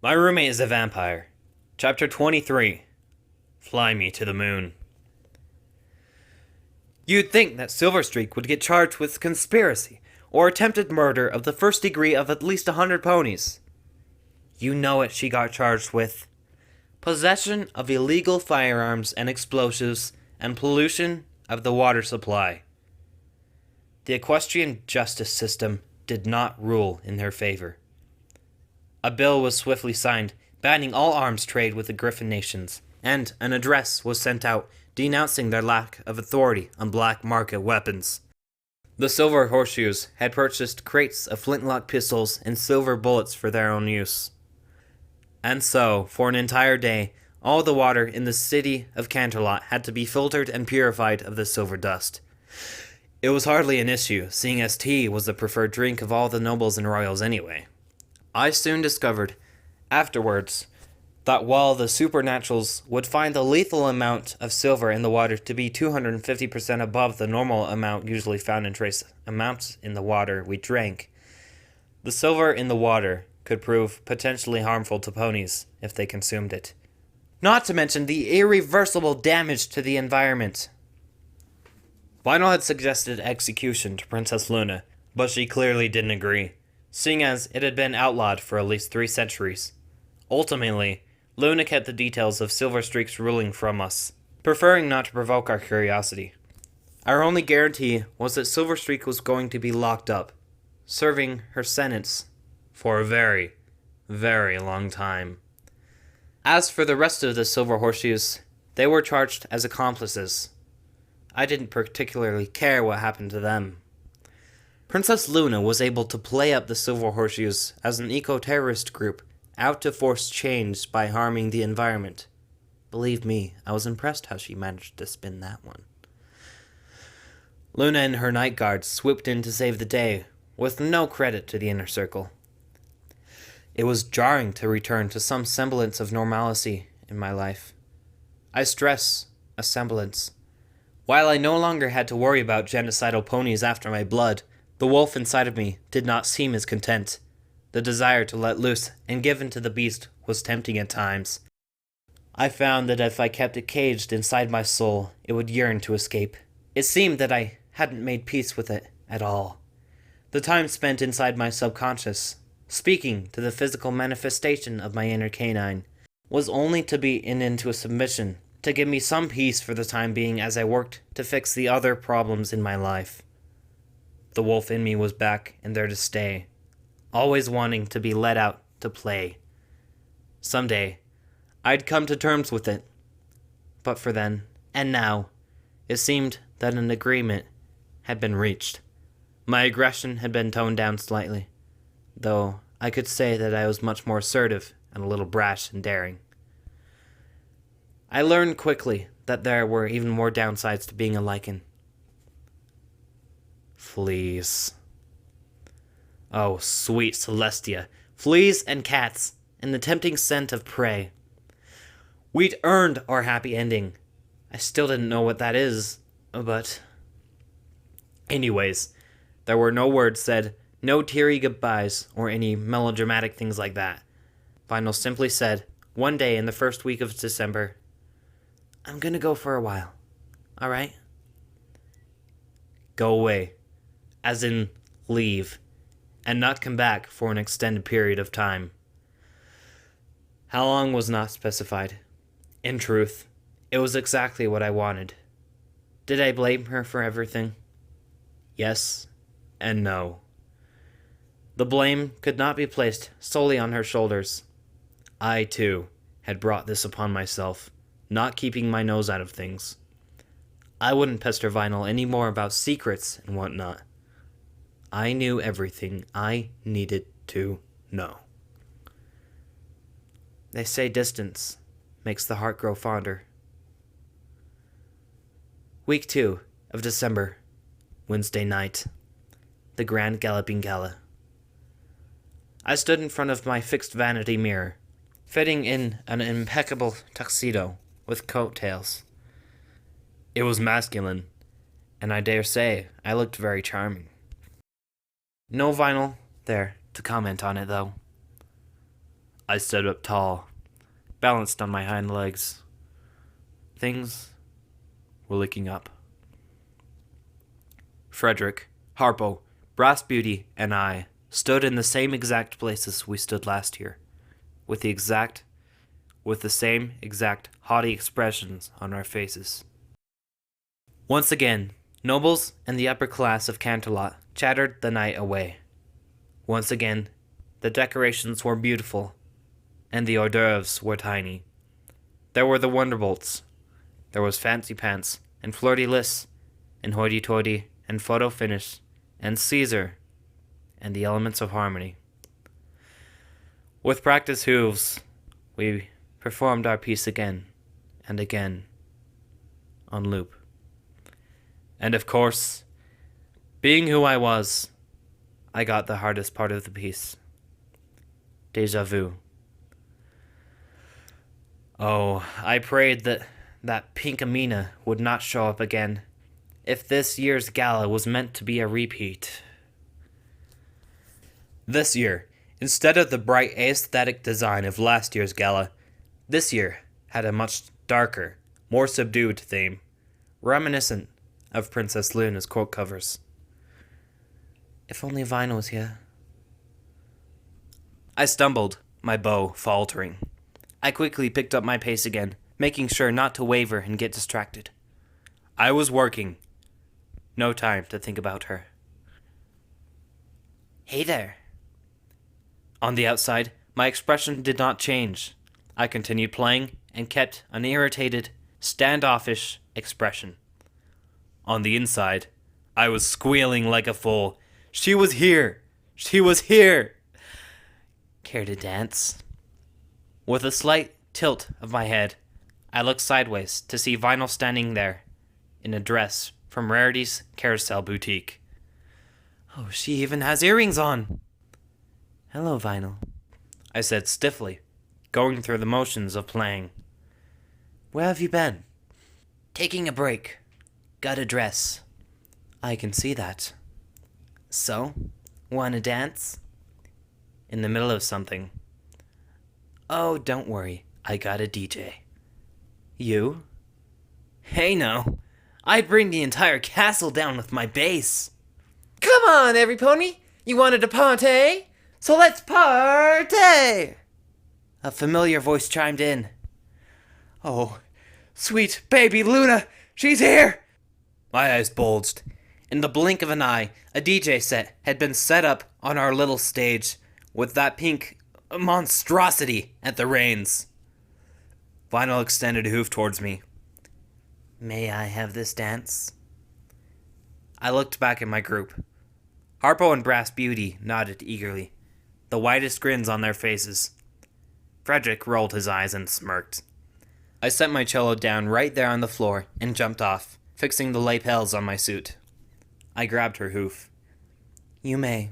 My roommate is a vampire. Chapter 23. Fly me to the moon. You'd think that Silverstreak would get charged with conspiracy or attempted murder of the first degree of at least 100 ponies. You know what she got charged with. Possession of illegal firearms and explosives and pollution of the water supply. The equestrian justice system did not rule in their favor. A bill was swiftly signed, banning all arms trade with the Griffin nations, and an address was sent out denouncing their lack of authority on black market weapons. The Silver Horseshoes had purchased crates of flintlock pistols and silver bullets for their own use. And so, for an entire day, all the water in the city of Canterlot had to be filtered and purified of the silver dust. It was hardly an issue, seeing as tea was the preferred drink of all the nobles and royals anyway. I soon discovered, afterwards, that while the supernaturals would find the lethal amount of silver in the water to be 250% above the normal amount usually found in trace amounts in the water we drank, the silver in the water could prove potentially harmful to ponies if they consumed it. Not to mention the irreversible damage to the environment. Vinyl had suggested execution to Princess Luna, but she clearly didn't agree, seeing as it had been outlawed for at least 3 centuries. Ultimately, Luna kept the details of Silverstreak's ruling from us, preferring not to provoke our curiosity. Our only guarantee was that Silverstreak was going to be locked up, serving her sentence for a very, very long time. As for the rest of the Silver Horseshoes, they were charged as accomplices. I didn't particularly care what happened to them. Princess Luna was able to play up the Silver Horseshoes as an eco-terrorist group out to force change by harming the environment. Believe me, I was impressed how she managed to spin that one. Luna and her night guards swooped in to save the day, with no credit to the inner circle. It was jarring to return to some semblance of normalcy in my life. I stress a semblance. While I no longer had to worry about genocidal ponies after my blood, the wolf inside of me did not seem as content. The desire to let loose and give in to the beast was tempting at times. I found that if I kept it caged inside my soul, it would yearn to escape. It seemed that I hadn't made peace with it at all. The time spent inside my subconscious, speaking to the physical manifestation of my inner canine, was only to be into a submission, to give me some peace for the time being as I worked to fix the other problems in my life. The wolf in me was back and there to stay, always wanting to be let out to play. Someday, I'd come to terms with it. But for then, and now, it seemed that an agreement had been reached. My aggression had been toned down slightly, though I could say that I was much more assertive and a little brash and daring. I learned quickly that there were even more downsides to being a lichen. Fleas. Oh, sweet Celestia. Fleas and cats, and the tempting scent of prey. We'd earned our happy ending. I still didn't know what that is, but... Anyways, there were no words said, no teary goodbyes, or any melodramatic things like that. Vinyl simply said, one day in the first week of December, I'm gonna go for a while, alright? Go away, as in leave, and not come back for an extended period of time. How long was not specified. In truth, it was exactly what I wanted. Did I blame her for everything? Yes and no. The blame could not be placed solely on her shoulders. I, too, had brought this upon myself, not keeping my nose out of things. I wouldn't pester Vinyl any more about secrets and whatnot. I knew everything I needed to know. They say distance makes the heart grow fonder. Week 2 of December, Wednesday night. The Grand Galloping Gala. I stood in front of my fixed vanity mirror, fitting in an impeccable tuxedo with coattails. It was masculine, and I dare say I looked very charming. No Vinyl there to comment on it, though. I stood up tall, balanced on my hind legs. Things were looking up. Frederick, Harpo, Brass Beauty, and I stood in the same exact places we stood last year, with the same exact haughty expressions on our faces. Once again, nobles and the upper class of Canterlot chattered the night away. Once again, the decorations were beautiful, and the hors d'oeuvres were tiny. There were the Wonderbolts. There was Fancy Pants, and Flirty-Liss, and Hoity-Toity, and Photo Finish, and Caesar, and the Elements of Harmony. With practiced hooves, we performed our piece again and again on loop. And of course, being who I was, I got the hardest part of the piece. Déjà vu. Oh, I prayed that pink Amina would not show up again, if this year's gala was meant to be a repeat. This year, instead of the bright aesthetic design of last year's gala, this year had a much darker, more subdued theme, reminiscent of Princess Luna's quote covers. If only Vine was here. I stumbled, my bow faltering. I quickly picked up my pace again, making sure not to waver and get distracted. I was working. No time to think about her. Hey there. On the outside, my expression did not change. I continued playing and kept an irritated, standoffish expression. On the inside, I was squealing like a fool. She was here! She was here! Care to dance? With a slight tilt of my head, I looked sideways to see Vinyl standing there, in a dress from Rarity's Carousel Boutique. Oh, she even has earrings on! Hello, Vinyl, I said stiffly, going through the motions of playing. Where have you been? Taking a break. Got a dress. I can see that. So, wanna dance? In the middle of something. Oh, don't worry, I got a DJ. You? Hey no, I'd bring the entire castle down with my bass. Come on, every pony, you wanted to party? So let's party! A familiar voice chimed in. Oh, sweet baby Luna, she's here! My eyes bulged. In the blink of an eye, a DJ set had been set up on our little stage, with that pink monstrosity at the reins. Vinyl extended a hoof towards me. May I have this dance? I looked back at my group. Harpo and Brass Beauty nodded eagerly, the widest grins on their faces. Frederick rolled his eyes and smirked. I set my cello down right there on the floor and jumped off, fixing the lapels on my suit. I grabbed her hoof. You may.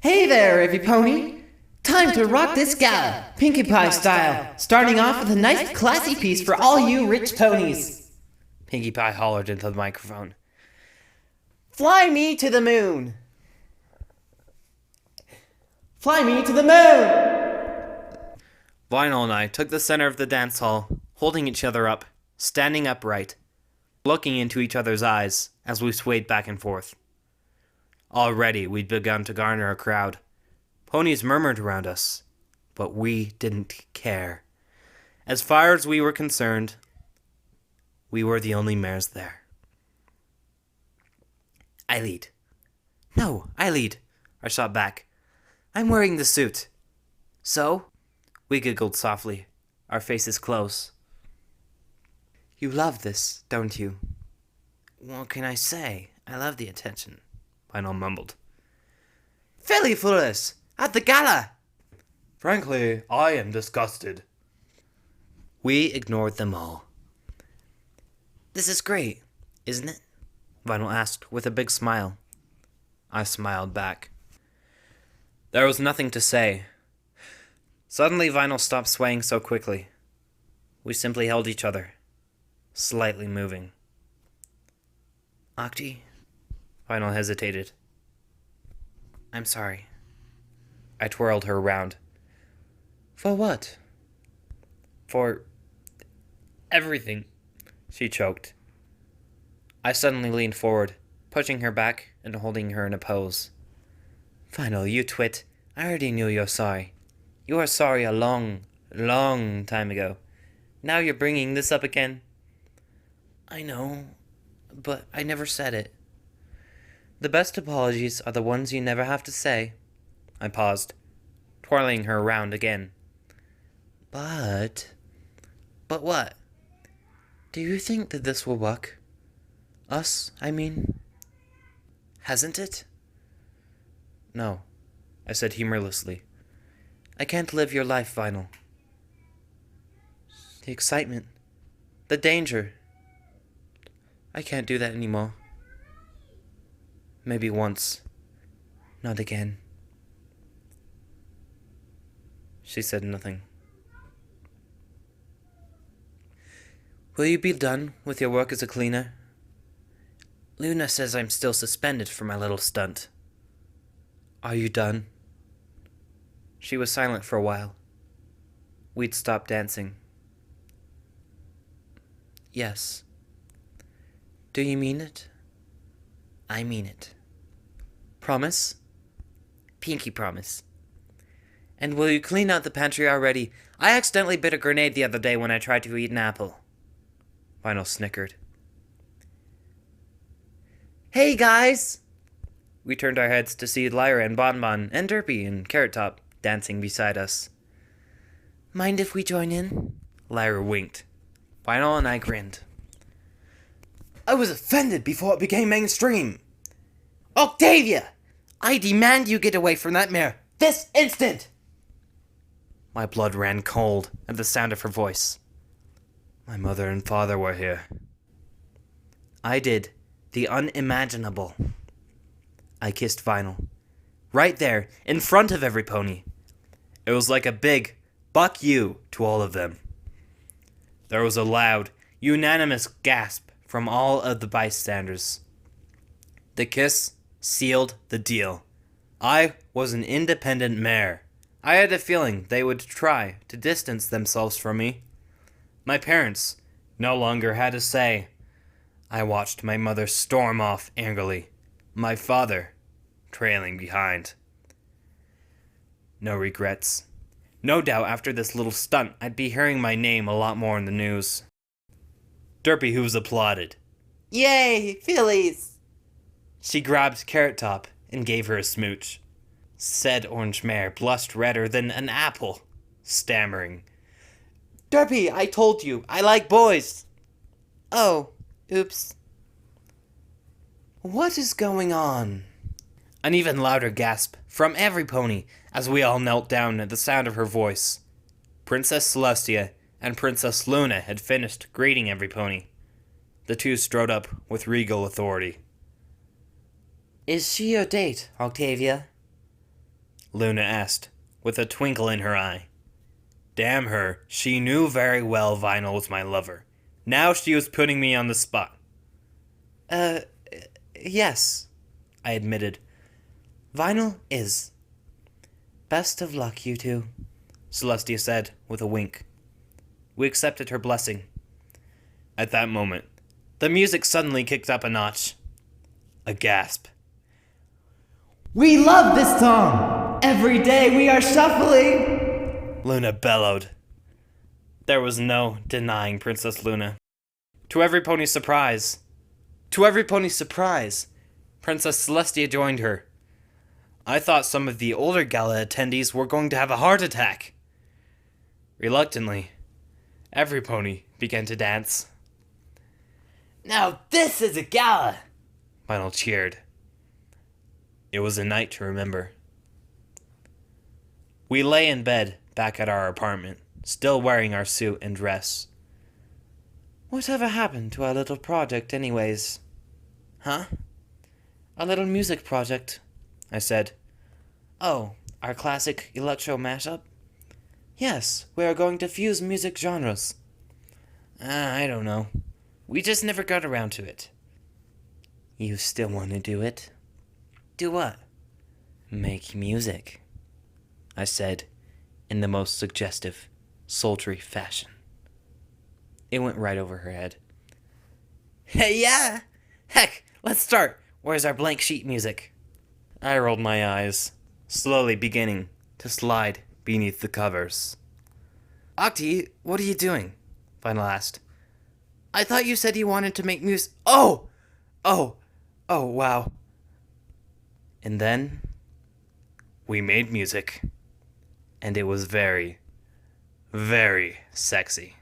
Hey there, every pony! Time to rock this gala, Pinkie Pie style, starting off with a nice classy piece for all you rich ponies. Pinkie Pie hollered into the microphone. Fly me to the moon! Fly me to the moon! Vinyl and I took the center of the dance hall, holding each other up, standing upright, looking into each other's eyes as we swayed back and forth. Already we'd begun to garner a crowd. Ponies murmured around us, but we didn't care. As far as we were concerned, we were the only mares there. I lead. No, I lead, I shot back. I'm wearing the suit. So? We giggled softly, our faces close. You love this, don't you? What can I say? I love the attention, Vinyl mumbled. Fairly foolish! At the gala! Frankly, I am disgusted. We ignored them all. This is great, isn't it? Vinyl asked with a big smile. I smiled back. There was nothing to say. Suddenly, Vinyl stopped swaying so quickly. We simply held each other, slightly moving. Octi? Vinyl hesitated. I'm sorry. I twirled her around. For what? For everything, she choked. I suddenly leaned forward, pushing her back and holding her in a pose. Vinyl, you twit. I already knew you're sorry. You were sorry a long, long time ago. Now you're bringing this up again. I know, but I never said it. The best apologies are the ones you never have to say. I paused, twirling her around again. But what? Do you think that this will work? Us, I mean? Hasn't it? No, I said humorlessly. I can't live your life, Vinyl. The excitement, the danger. I can't do that anymore. Maybe once. Not again. She said nothing. Will you be done with your work as a cleaner? Luna says I'm still suspended for my little stunt. Are you done? She was silent for a while. We'd stopped dancing. Yes. Do you mean it? I mean it. Promise? Pinky promise. And will you clean out the pantry already? I accidentally bit a grenade the other day when I tried to eat an apple. Vinyl snickered. Hey, guys! We turned our heads to see Lyra and Bonbon and Derpy and Carrot Top dancing beside us. Mind if we join in? Lyra winked. Vinyl and I grinned. I was offended before it became mainstream. Octavia! I demand you get away from that mare this instant! My blood ran cold at the sound of her voice. My mother and father were here. I did the unimaginable. I kissed Vinyl. Right there, in front of every pony. It was like a big "fuck you" to all of them. There was a loud, unanimous gasp from all of the bystanders. The kiss sealed the deal. I was an independent mare. I had a feeling they would try to distance themselves from me. My parents no longer had a say. I watched my mother storm off angrily, my father trailing behind. No regrets. No doubt after this little stunt, I'd be hearing my name a lot more in the news. Derpy Hooves applauded. Yay, fillies! She grabbed Carrot Top and gave her a smooch. Said orange mare blushed redder than an apple, stammering. Derpy, I told you, I like boys. Oh, oops. What is going on? An even louder gasp from every pony as we all knelt down at the sound of her voice. Princess Celestia and Princess Luna had finished greeting every pony. The two strode up with regal authority. Is she your date, Octavia? Luna asked, with a twinkle in her eye. Damn her, she knew very well Vinyl was my lover. Now she was putting me on the spot. Yes, I admitted. Vinyl is. Best of luck, you two, Celestia said with a wink. We accepted her blessing. At that moment, the music suddenly kicked up a notch. A gasp. We love this song! Every day we are shuffling! Luna bellowed. There was no denying Princess Luna. To every pony's surprise, Princess Celestia joined her. I thought some of the older gala attendees were going to have a heart attack. Reluctantly, every pony began to dance. Now this is a gala! Vinyl cheered. It was a night to remember. We lay in bed back at our apartment, still wearing our suit and dress. Whatever happened to our little project anyways? Huh? Our little music project, I said. Oh, our classic electro mashup? Yes, we are going to fuse music genres. I don't know. We just never got around to it. You still want to do it? Do what? Make music. I said, in the most suggestive, sultry fashion. It went right over her head. Hey, yeah! Heck, let's start! Where's our blank sheet music? I rolled my eyes, slowly beginning to slide beneath the covers. Octi, what are you doing? Final asked. I thought you said you wanted to make music. Oh, wow. And then we made music, and it was very, very sexy.